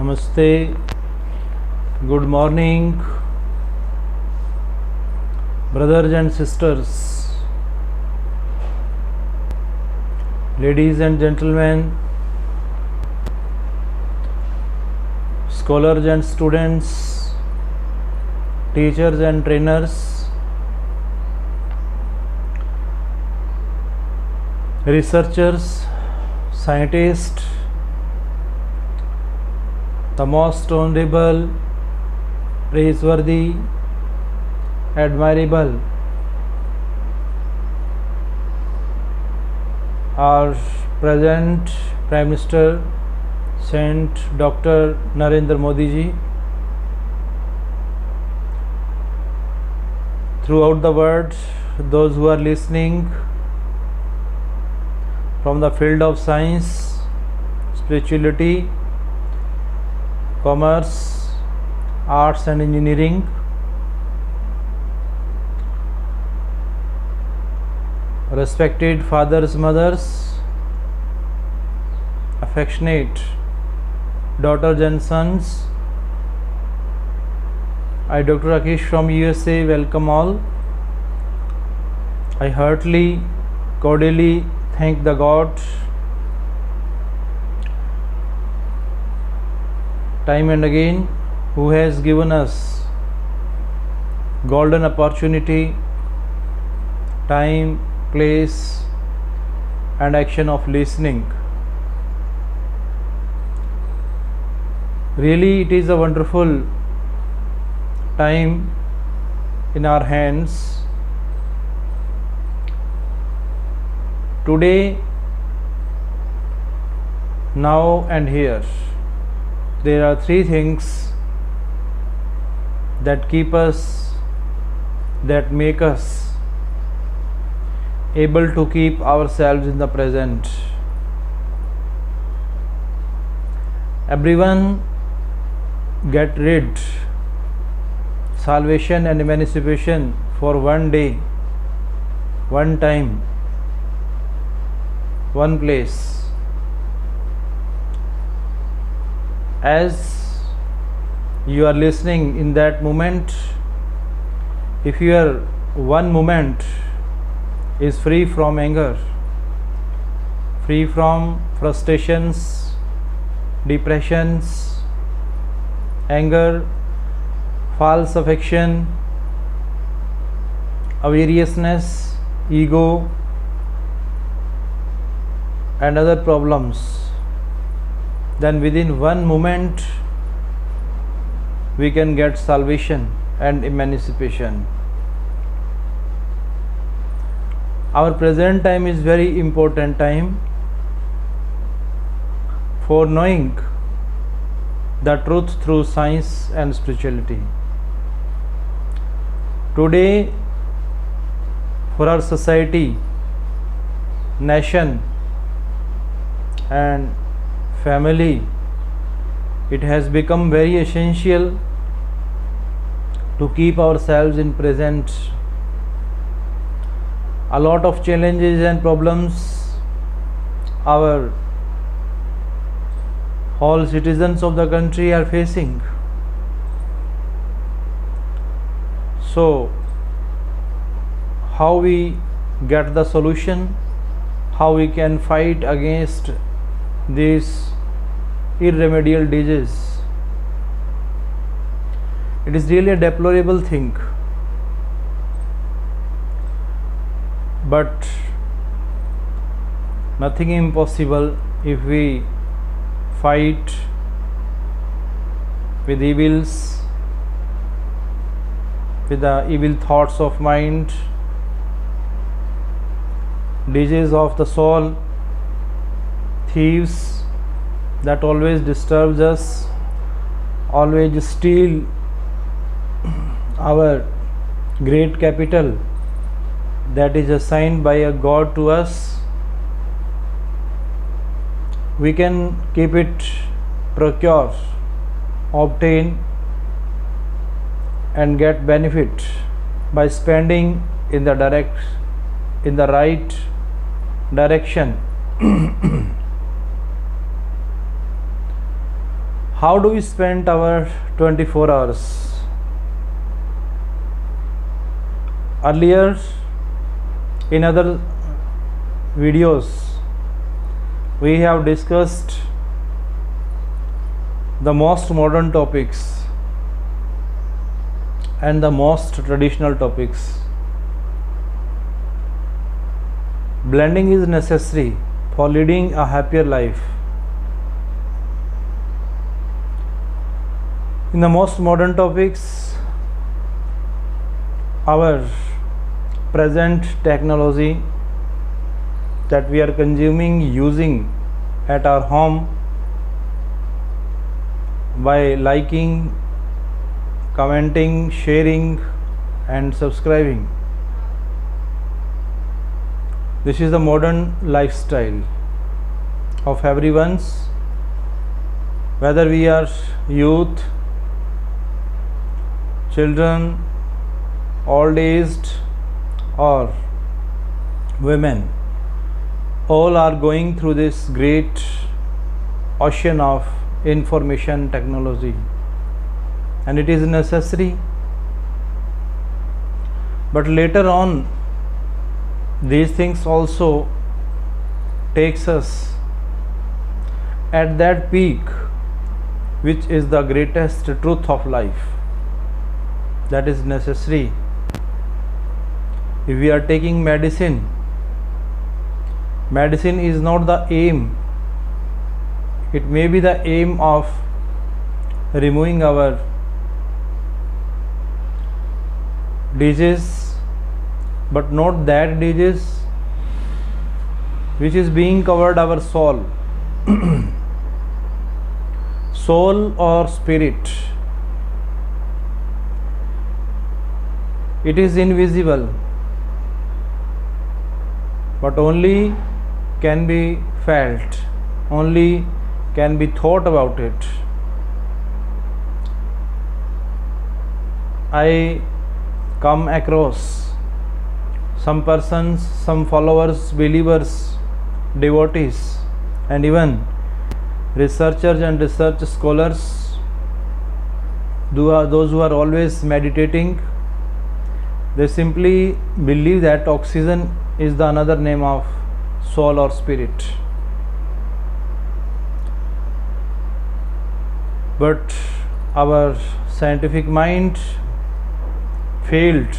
Namaste, good morning, brothers and sisters, ladies and gentlemen, scholars and students, teachers and trainers, researchers, scientists, the most honorable, praiseworthy, admirable, our present Prime Minister Saint Dr. Narendra Modi ji, throughout the world, those who are listening from the field of science, spirituality, commerce, arts and engineering, respected fathers, mothers, affectionate daughters and sons, I Dr. Rakesh from USA welcome all. I heartily, cordially thank the God time and again who has given us golden opportunity, time, place and action of listening. Really it is a wonderful time in our hands. Today, now and here, there are three things that keep us, that make us able to keep ourselves in the present. Everyone get rid, salvation and emancipation for one day, one time, one place. As you are listening in that moment, if your one moment is free from anger, free from frustrations, depressions, anger, false affection, avariciousness, ego and other problems, then within one moment we can get salvation and emancipation. Our present time is very important time for knowing the truth through science and spirituality. Today, for our society, nation and family, it has become very essential to keep ourselves in present. A lot of challenges and problems our all citizens of the country are facing. So, how we get the solution, how we can fight against these irremediable disease? It is really a deplorable thing, but nothing impossible if we fight with evils, with the evil thoughts of mind, disease of the soul, thieves that always disturbs us, always steal our great capital that is assigned by a God to us. We can keep it, procure, obtain and get benefit by spending in the right direction. How do we spend our 24 hours? Earlier, in other videos, we have discussed the most modern topics and the most traditional topics. Blending is necessary for leading a happier life. In the most modern topics, our present technology that we are consuming, using at our home by liking, commenting, sharing and subscribing. This is the modern lifestyle of everyone's, whether we are youth, children, old aged or women. All are going through this great ocean of information technology, and it is necessary. But later on, these things also takes us at that peak, which is the greatest truth of life, that is necessary. If we are taking medicine, medicine is not the aim. It may be the aim of removing our disease, but not that disease which is being covered our soul. Soul or spirit, it is invisible, but only can be felt, only can be thought about it. I come across some persons, some followers, believers, devotees, and even researchers and research scholars, those who are always meditating. They simply believe that oxygen is the another name of soul or spirit. But our scientific mind failed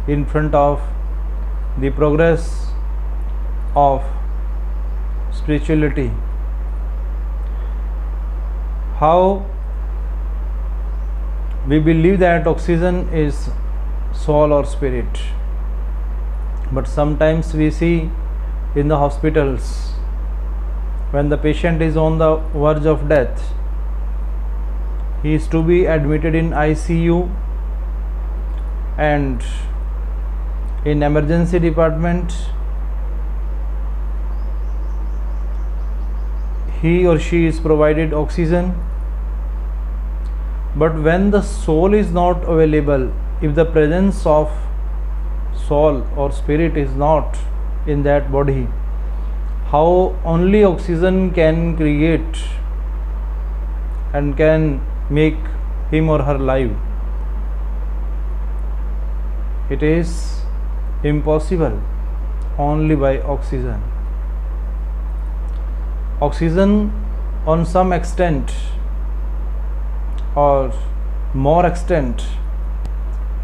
in front of the progress of spirituality. How we believe that oxygen is soul or spirit, but sometimes we see in the hospitals, when the patient is on the verge of death, he is to be admitted in ICU, and in emergency department he or she is provided oxygen. But when the soul is not available, if the presence of soul or spirit is not in that body, how only oxygen can create and can make him or her live? It is impossible only by oxygen. Oxygen, on some extent or more extent,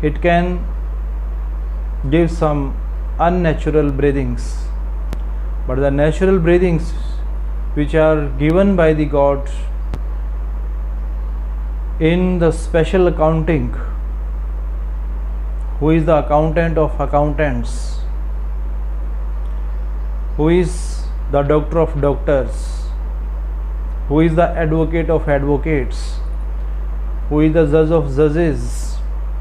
it can give some unnatural breathings, but the natural breathings which are given by the God in the special accounting, who is the accountant of accountants, who is the doctor of doctors, who is the advocate of advocates, who is the judge of judges,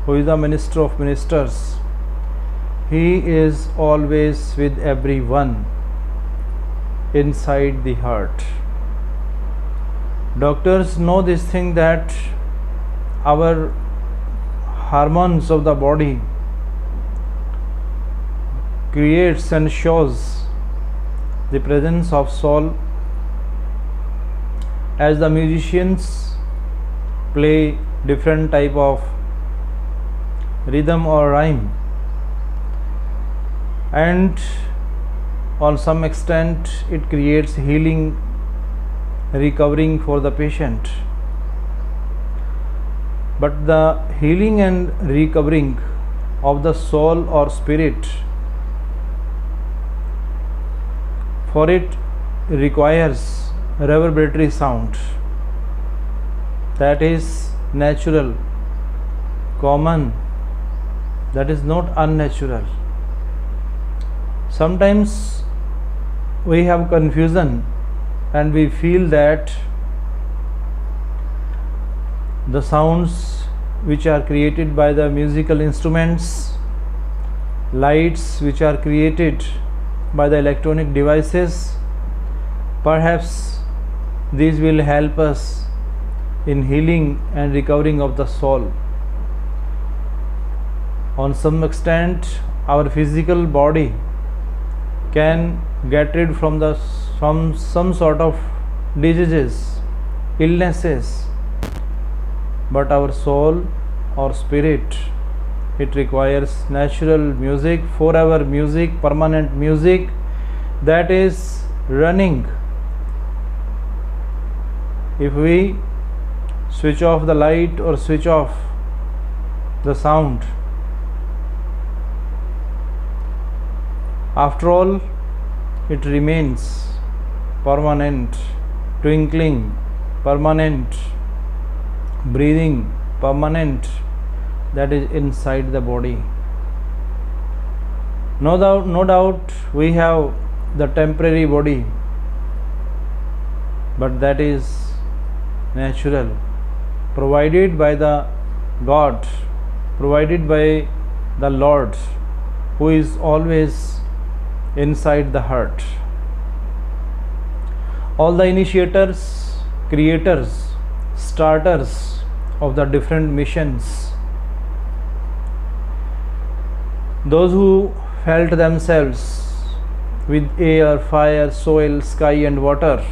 who is the minister of ministers. He is always with everyone inside the heart. Doctors know this thing, that our hormones of the body creates and shows the presence of soul. As the musicians play different type of rhythm or rhyme, and on some extent it creates healing, recovering for the patient. But the healing and recovering of the soul or spirit, for it requires reverberatory sound that is natural, common, that is not unnatural. Sometimes we have confusion and we feel that the sounds which are created by the musical instruments, lights which are created by the electronic devices, perhaps these will help us in healing and recovering of the soul. On some extent, our physical body can get rid from some sort of diseases, illnesses, but our soul or spirit, it requires natural music, forever music, permanent music that is running. If we switch off the light or switch off the sound, after all it remains permanent, twinkling, permanent, breathing, permanent, that is inside the body. No doubt we have the temporary body, but that is natural, provided by the God, provided by the Lord, who is always inside the heart. All the initiators, creators, starters of the different missions, those who felt themselves with air, fire, soil, sky and water,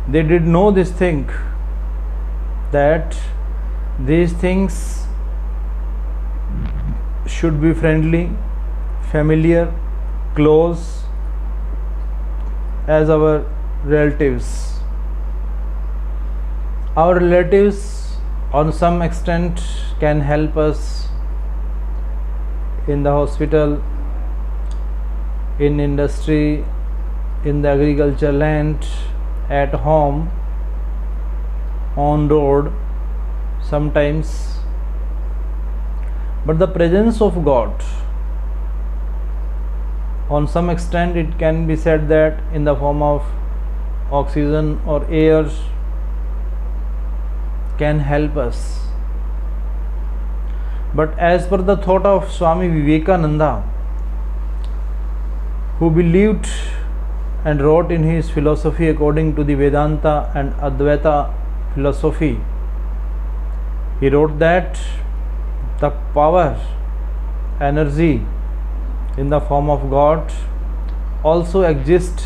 they did know this thing, that these things should be friendly, familiar, close, as our relatives. Our relatives on some extent can help us in the hospital, in industry, in the agriculture land, at home, on road sometimes. But the presence of God, on some extent it can be said that in the form of oxygen or air, can help us. But as per the thought of Swami Vivekananda, who believed and wrote in his philosophy according to the Vedanta and Advaita philosophy, he wrote that the power, energy in the form of God also exists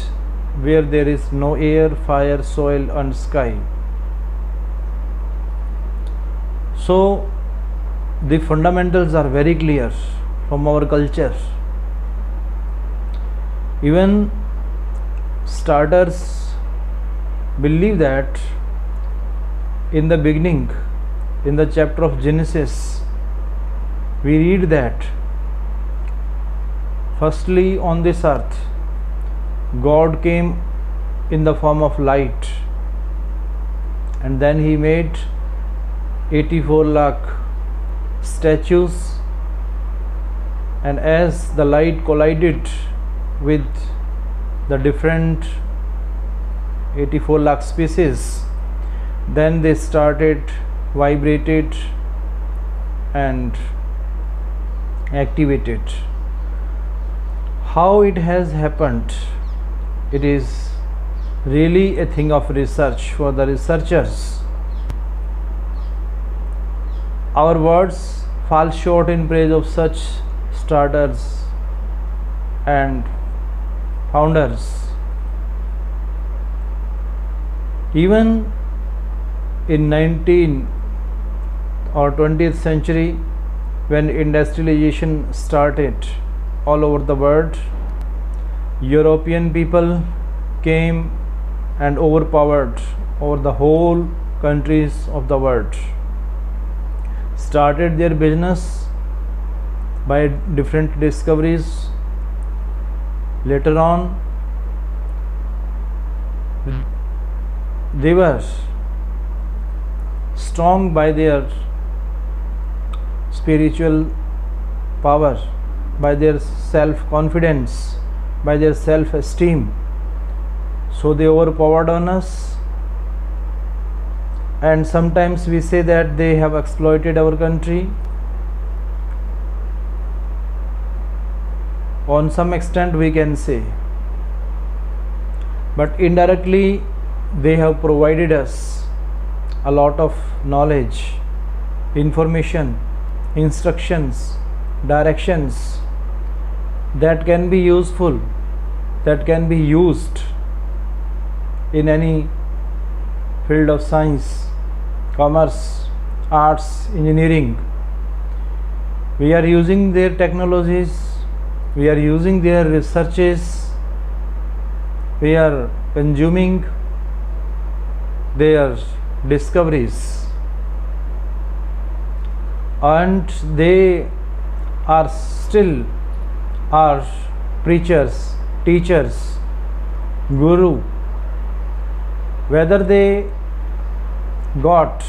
where there is no air, fire, soil and sky. So the fundamentals are very clear from our culture. Even starters believe that in the beginning, in the chapter of Genesis, we read that firstly on this earth God came in the form of light, and then he made 84 lakh statues, and as the light collided with the different 84 lakh species, then they started vibrated and activated. How it has happened, it is really a thing of research for the researchers. Our words fall short in praise of such starters and founders. Even in 19th or 20th century, when industrialization started all over the world, European people came and overpowered over the whole countries of the world, started their business by different discoveries. Later on, they were strong by their spiritual power, by their self-confidence, by their self-esteem. So they overpowered on us, and sometimes we say that they have exploited our country. On some extent we can say, but indirectly they have provided us a lot of knowledge, information, instructions, directions that can be useful, that can be used in any field of science, commerce, arts, engineering. We are using their technologies, we are using their researches, we are consuming their discoveries, and they are still our preachers, teachers, guru. Whether they got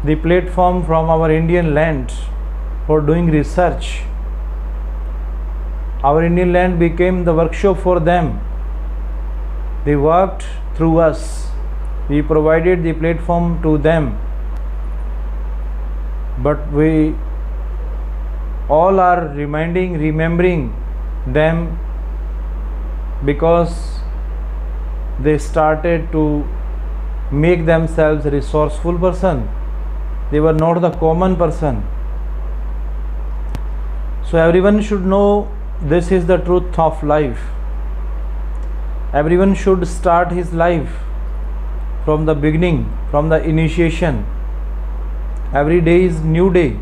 the platform from our Indian land for doing research, our Indian land became the workshop for them. They worked through us. We provided the platform to them. But we all are remembering them because they started to make themselves a resourceful person. They were not the common person. So everyone should know this is the truth of life. Everyone should start his life from the beginning, from the initiation. Every day is new day.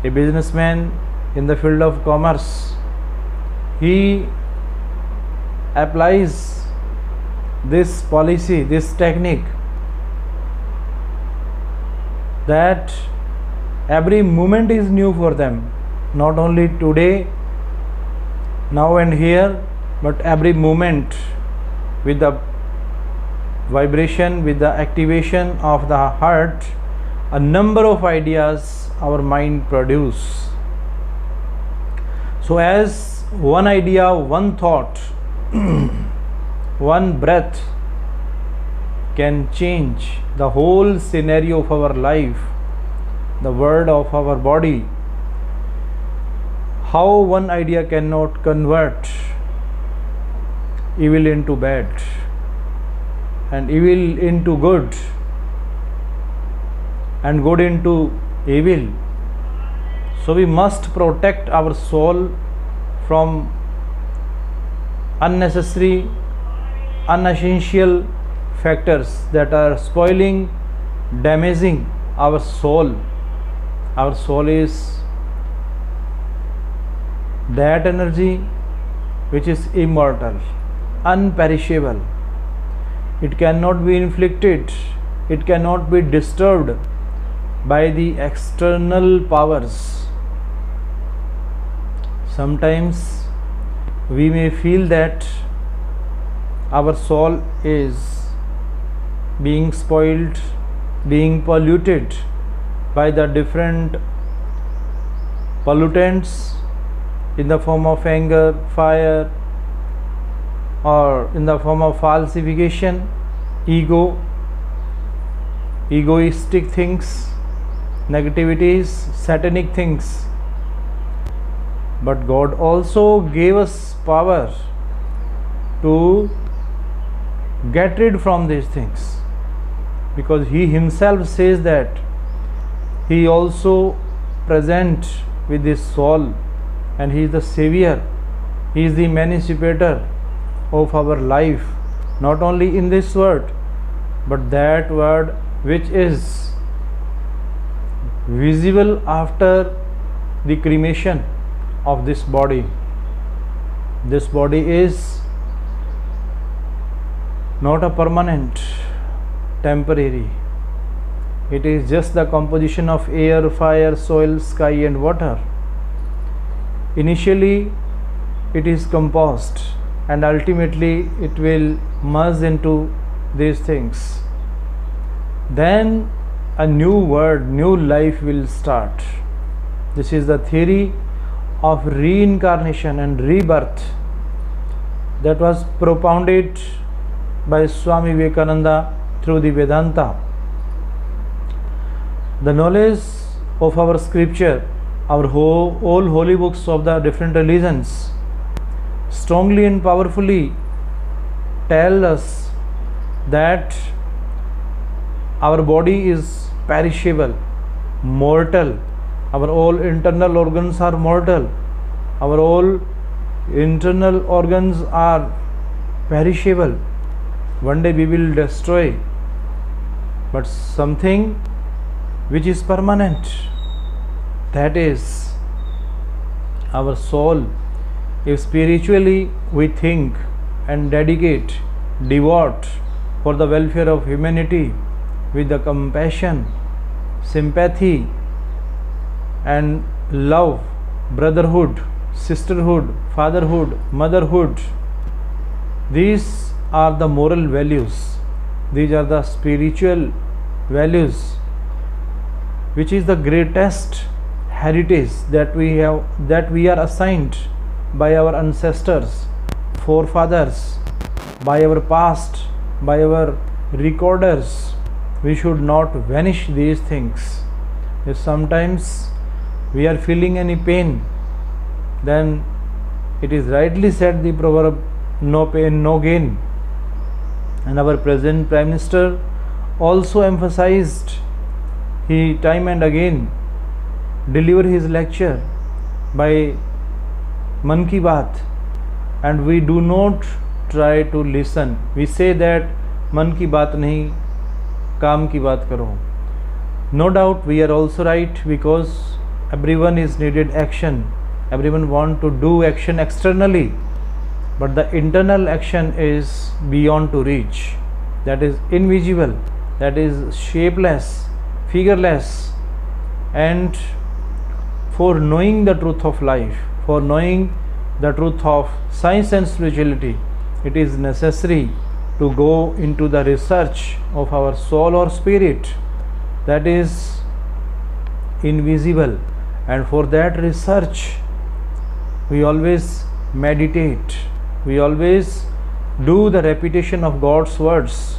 A businessman in the field of commerce, he applies this policy, this technique, that every moment is new for them, not only today, now and here, but every moment, with the vibration, with the activation of the heart, a number of ideas our mind produce. So as one idea, one thought, one breath can change the whole scenario of our life, the world of our body, how one idea cannot convert evil into bad and evil into good and good into evil. So we must protect our soul from unnecessary, unessential factors that are spoiling, damaging our soul. Our soul is that energy which is immortal, unperishable. It cannot be inflicted, it cannot be disturbed by the external powers. Sometimes we may feel that our soul is being spoiled, being polluted by the different pollutants in the form of anger, fire, or in the form of falsification, ego, egoistic things, negativities, satanic things. But God also gave us power to get rid from these things, because He Himself says that He also present with His soul, and He is the Savior, He is the emancipator of our life, not only in this world but that word which is visible after the cremation of this body. This body is not a permanent, temporary. It is just the composition of air, fire, soil, sky and water. Initially it is composed and ultimately it will merge into these things. Then a new word, new life will start. This is the theory of reincarnation and rebirth that was propounded by Swami Vivekananda through the Vedanta. The knowledge of our scripture, our all holy books of the different religions, strongly and powerfully tell us that our body is perishable, mortal. Our all internal organs are mortal. Our all internal organs are perishable. One day we will destroy. But something which is permanent, that is our soul. If spiritually we think and dedicate, devote for the welfare of humanity with the compassion, sympathy and love, brotherhood, sisterhood, fatherhood, motherhood, these are the moral values, these are the spiritual values, which is the greatest heritage that we have, that we are assigned by our ancestors, forefathers, by our past, by our recorders. We should not vanish these things. If sometimes we are feeling any pain, then it is rightly said the proverb, no pain, no gain. And our present Prime Minister also emphasized, he time and again deliver his lecture by Man Ki Baat, and we do not try to listen. We say that Man Ki Baat nahi, Kaam Ki Baat karo. No doubt we are also right, because everyone is needed action. Everyone want to do action externally, but the internal action is beyond to reach. That is invisible, that is shapeless, figureless. And for knowing the truth of life, for knowing the truth of science and spirituality, it is necessary to go into the research of our soul or spirit that is invisible. And for that research we always meditate, we always do the repetition of God's words.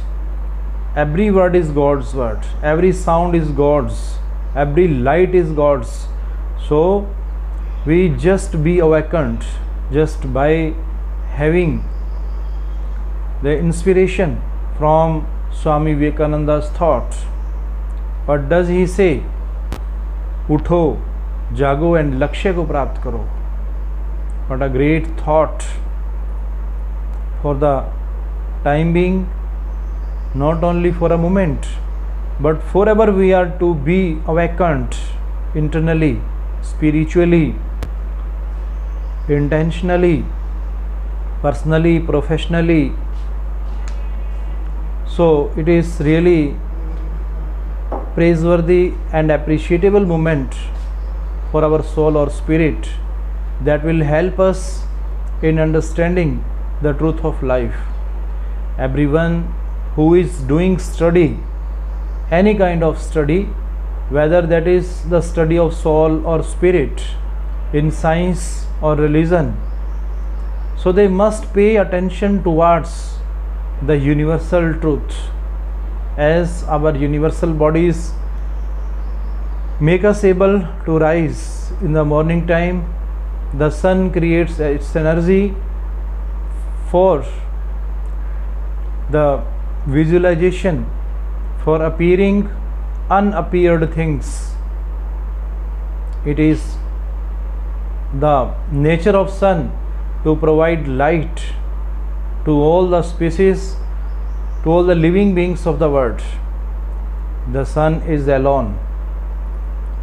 Every word is God's word, every sound is God's, every light is God's. So we just be awakened just by having the inspiration from Swami Vivekananda's thought. What does he say? Utho, jago and lakshya ko prapt karo. What a great thought. For the time being, not only for a moment, but forever we are to be awakened internally, spiritually, intentionally, personally, professionally. So it is really praiseworthy and appreciable moment for our soul or spirit that will help us in understanding the truth of life. Everyone who is doing study, any kind of study, whether that is the study of soul or spirit, in science or religion, so they must pay attention towards the universal truth. As our universal bodies make us able to rise in the morning time, the sun creates its energy for the visualization, for appearing unappeared things. It is the nature of sun to provide light to all the species, to all the living beings of the world. The sun is alone.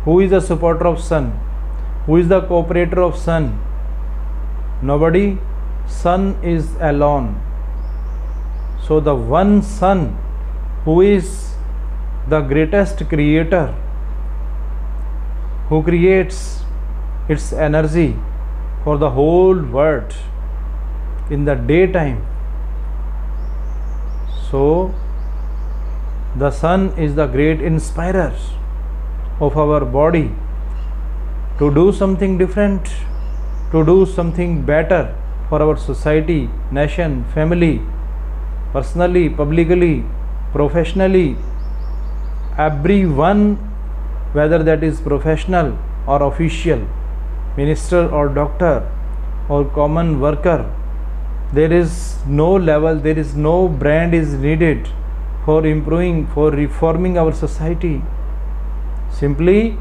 Who is the supporter of sun? Who is the cooperator of sun? Nobody. Sun is alone. So the one sun who is the greatest creator, who creates its energy for the whole world in the daytime. So the sun is the great inspirer of our body to do something different, to do something better for our society, nation, family, personally, publicly, professionally. Everyone, whether that is professional or official, minister or doctor or common worker, there is no level, there is no brand is needed for improving, for reforming our society. Simply,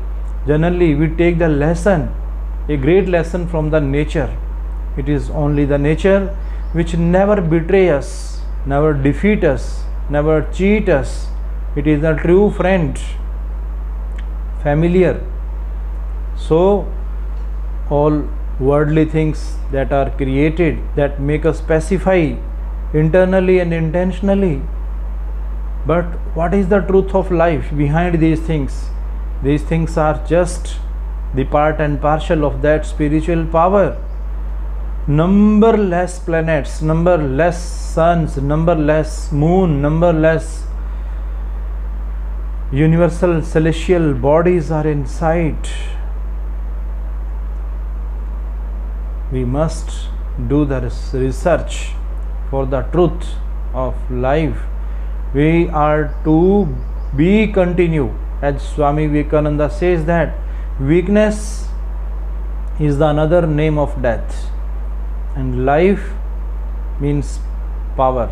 generally we take the lesson, a great lesson from the nature. It is only the nature which never betray us, never defeat us, never cheat us. It is a true friend, familiar. So all worldly things that are created, that make us pacify internally and intentionally. But what is the truth of life behind these things? These things are just the part and parcel of that spiritual power. Numberless planets, numberless suns, numberless moon, numberless universal celestial bodies are in sight. We must do the research for the truth of life. We are to be continue, as Swami Vivekananda says, that weakness is the another name of death, and life means power.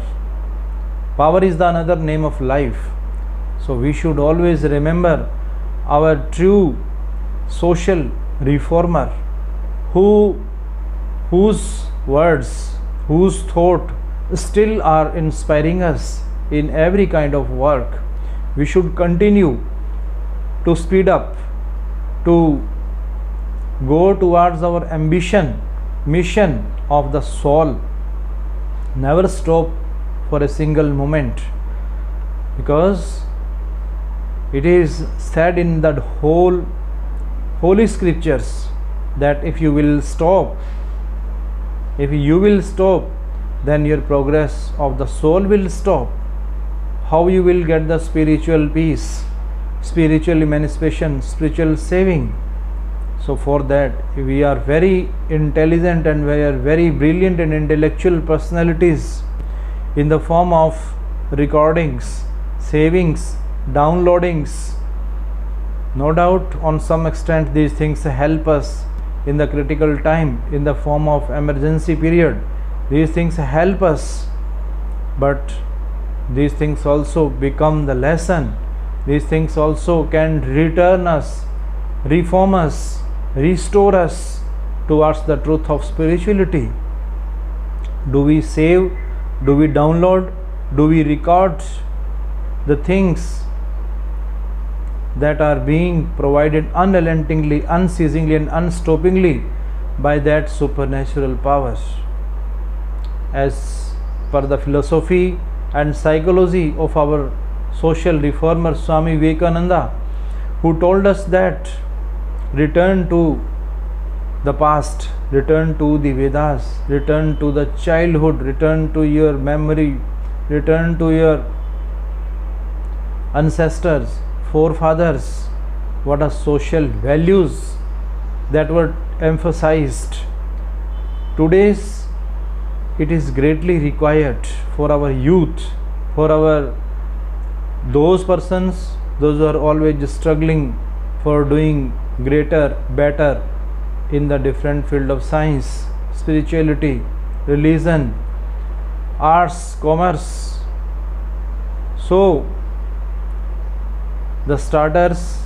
Power is the another name of life. So we should always remember our true social reformer, whose words, whose thought still are inspiring us in every kind of work. We should continue to speed up, to go towards our ambition, mission of the soul. Never stop for a single moment, because it is said in the whole holy scriptures that if you will stop, then your progress of the soul will stop. How you will get the spiritual peace, spiritual emancipation, spiritual saving? So for that we are very intelligent and we are very brilliant and intellectual personalities in the form of recordings, savings, downloadings. No doubt on some extent these things help us in the critical time, in the form of emergency period. These things help us, but these things also become the lesson. These things also can return us, reform us, restore us towards the truth of spirituality. Do we save? Do we download? Do we record the things that are being provided unrelentingly, unceasingly and unstoppingly by that supernatural power? As per the philosophy and psychology of our social reformer Swami Vivekananda, who told us that return to the past, return to the Vedas, return to the childhood, return to your memory, return to your ancestors, forefathers. What are social values that were emphasized? Today's it is greatly required for our youth, for our those persons, those who are always struggling for doing greater, better in the different field of science, spirituality, religion, arts, commerce. So the starters,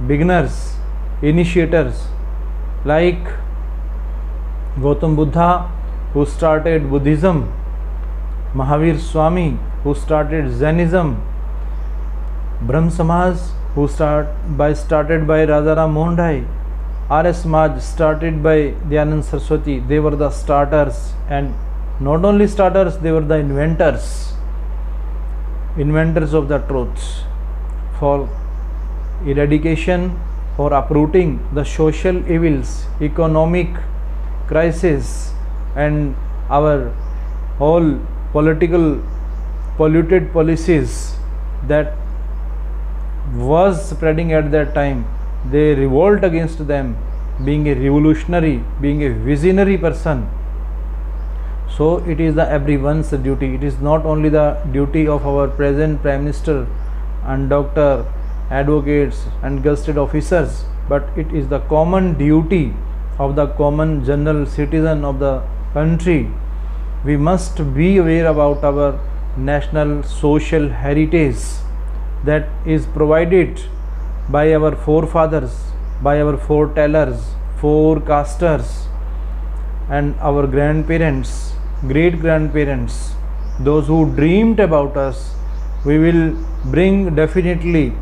beginners, initiators like Gautam Buddha, who started Buddhism, Mahavir Swami, who started Jainism, Brahm Samaj, who started by Rajaram Mohan Rai, Arya Samaj started by Dayanand Saraswati. They were the starters, and not only starters, they were the inventors of the truth for eradication, for uprooting the social evils, economic crisis, and our whole political polluted policies that was spreading at that time. They revolt against them, being a revolutionary, being a visionary person. So it is the everyone's duty. It is not only the duty of our present Prime Minister and doctor, advocates and gazetted officers, but it is the common duty of the common general citizen of the country. We must be aware about our national social heritage that is provided by our forefathers, by our foretellers, forecasters, and our grandparents, great grandparents, those who dreamed about us. We will bring definitely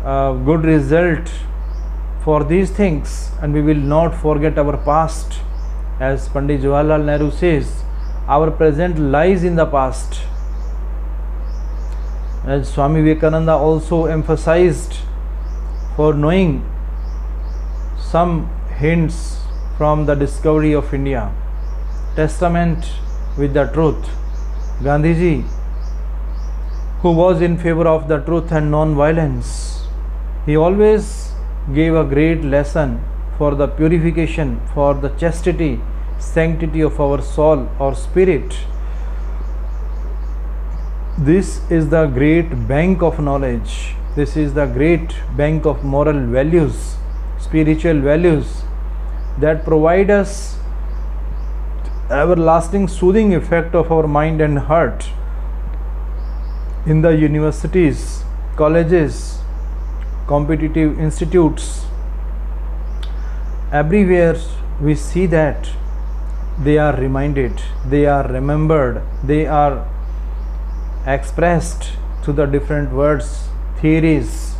a good result for these things, and we will not forget our past. As Pandit Jawaharlal Nehru says, our present lies in the past. As Swami Vivekananda also emphasized, for knowing some hints from the discovery of India, testament with the truth. Gandhiji, who was in favor of the truth and non-violence, he always gave a great lesson for the purification, for the chastity, sanctity of our soul or spirit. This is the great bank of knowledge. This is the great bank of moral values, spiritual values that provide us everlasting soothing effect of our mind and heart. In the universities, colleges, competitive institutes, everywhere we see that they are reminded, they are remembered, they are expressed through the different words, theories,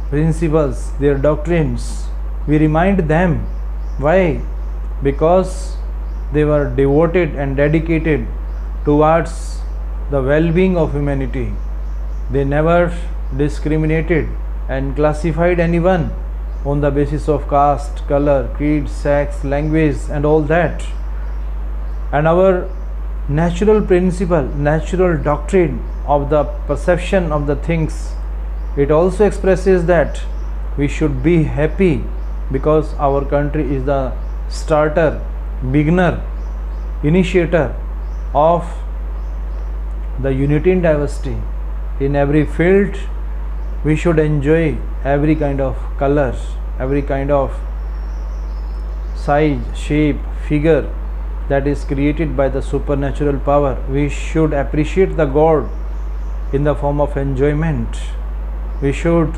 principles, their doctrines. We remind them. Why? Because they were devoted and dedicated towards the well-being of humanity. They never discriminated and classified anyone on the basis of caste, color, creed, sex, language, and all that. And our natural principle, natural doctrine of the perception of the things, it also expresses that we should be happy because our country is the starter, beginner, initiator of the unity in diversity. In every field, we should enjoy every kind of color, every kind of size, shape, figure that is created by the supernatural power. We should appreciate the God in the form of enjoyment. We should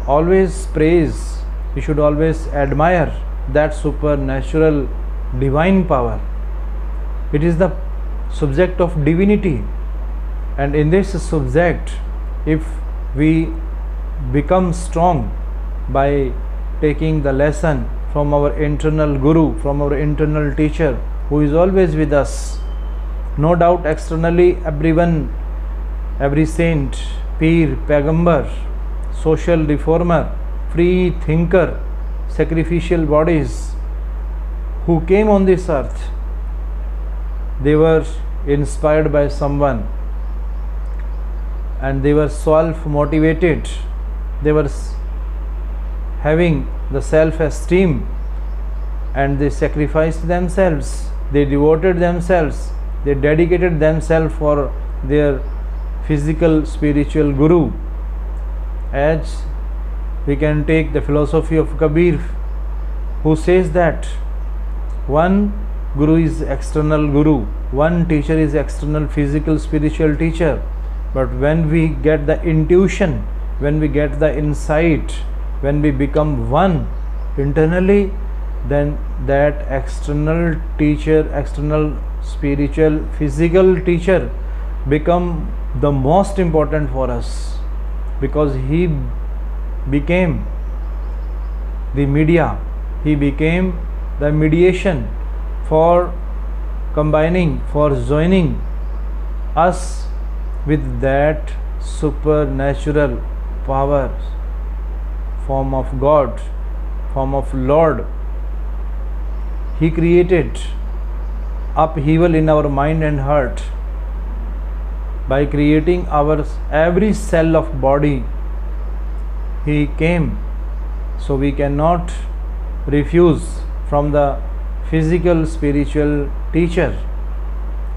always praise, we should always admire that supernatural divine power. It is the subject of divinity, and in this subject, if we become strong by taking the lesson from our internal guru, from our internal teacher who is always with us, no doubt externally everyone, every saint, peer, pagambar, social reformer, free thinker, sacrificial bodies who came on this earth, they were inspired by someone and they were self-motivated. They were having the self-esteem and they sacrificed themselves, they devoted themselves, they dedicated themselves for their physical spiritual guru. As we can take the philosophy of Kabir, who says that one guru is external guru, one teacher is external physical spiritual teacher, but when we get the intuition, when we get the insight, when we become one internally, then that external teacher, external spiritual physical teacher become the most important for us, because he became the media, he became the mediation for combining, for joining us with that supernatural power, form of God, form of Lord. He created upheaval in our mind and heart by creating our every cell of body. He came, so we cannot refuse from the physical spiritual teacher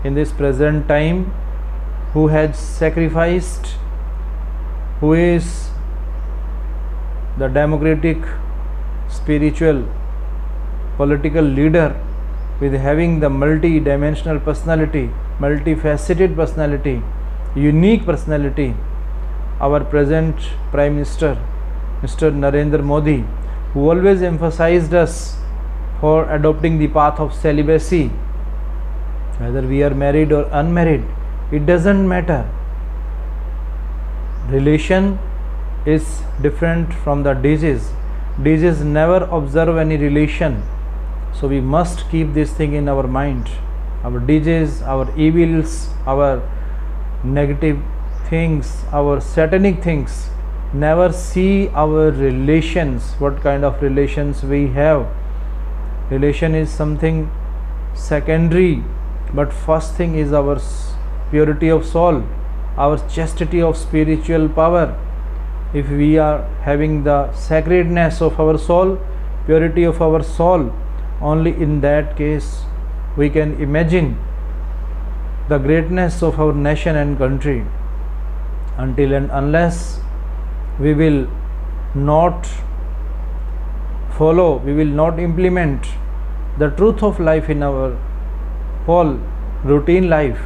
in this present time, who has sacrificed, who is the democratic spiritual political leader with having the multi-dimensional personality, multifaceted personality, unique personality, our present Prime Minister, Mr. Narendra Modi, who always emphasized us for adopting the path of celibacy. Whether we are married or unmarried, it doesn't matter. Relation is different from the disease. Disease never observe any relation. So we must keep this thing in our mind. Our disease, our evils, our negative things, our satanic things, never see our relations, what kind of relations we have. Relation is something secondary, but first thing is our purity of soul, our chastity of spiritual power. If we are having the sacredness of our soul, purity of our soul, only in that case we can imagine the greatness of our nation and country. Until and unless we will not follow, we will not implement the truth of life in our whole routine life,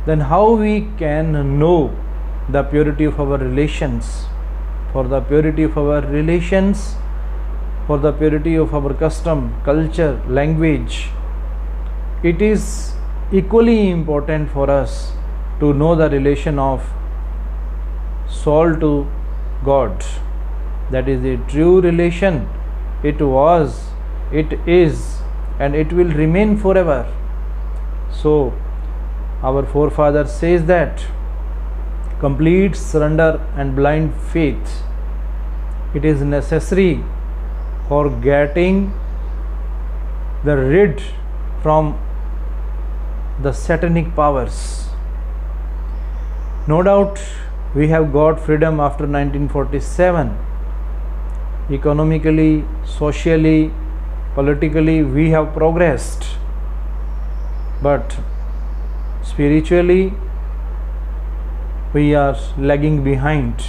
then how we can know the purity of our relations? For the purity of our relations, for the purity of our custom, culture, language, it is equally important for us to know the relation of soul to God. That is the true relation. It was, it is, and it will remain forever. So our forefather says that complete surrender and blind faith, it is necessary for getting the rid from the satanic powers. No doubt we have got freedom after 1947. Economically, socially, politically we have progressed, but spiritually we are lagging behind.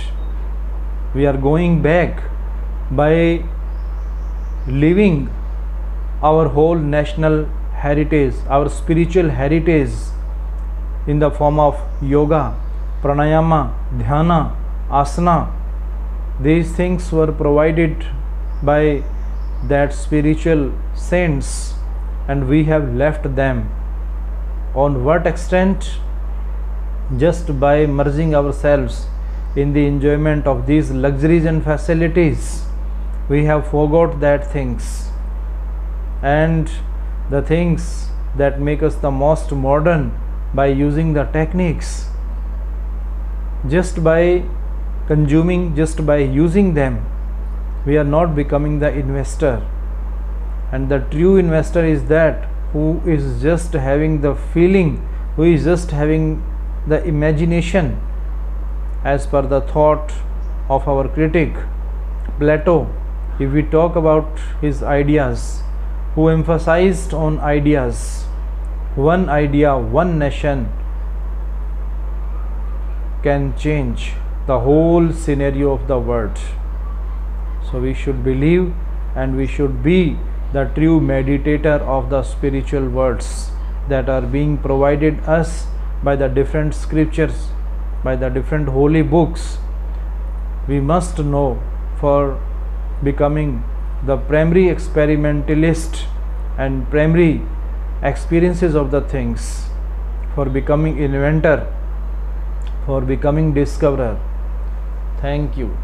We are going back by leaving our whole national heritage, our spiritual heritage in the form of yoga, pranayama, dhyana, asana. These things were provided by that spiritual saints, and we have left them. On what extent? Just by merging ourselves in the enjoyment of these luxuries and facilities, we have forgot that things, and the things that make us the most modern by using the techniques. Just by consuming, just by using them, we are not becoming the investor. And the true investor is that who is just having the feeling, who is just having the imagination, as per the thought of our critic Plato. If we talk about his ideas, who emphasized on ideas, one idea, one nation can change the whole scenario of the world. So we should believe, and we should be the true meditator of the spiritual words that are being provided us by the different scriptures, by the different holy books. We must know, for becoming the primary experimentalist and primary experiences of the things, for becoming inventor, for becoming discoverer. Thank you.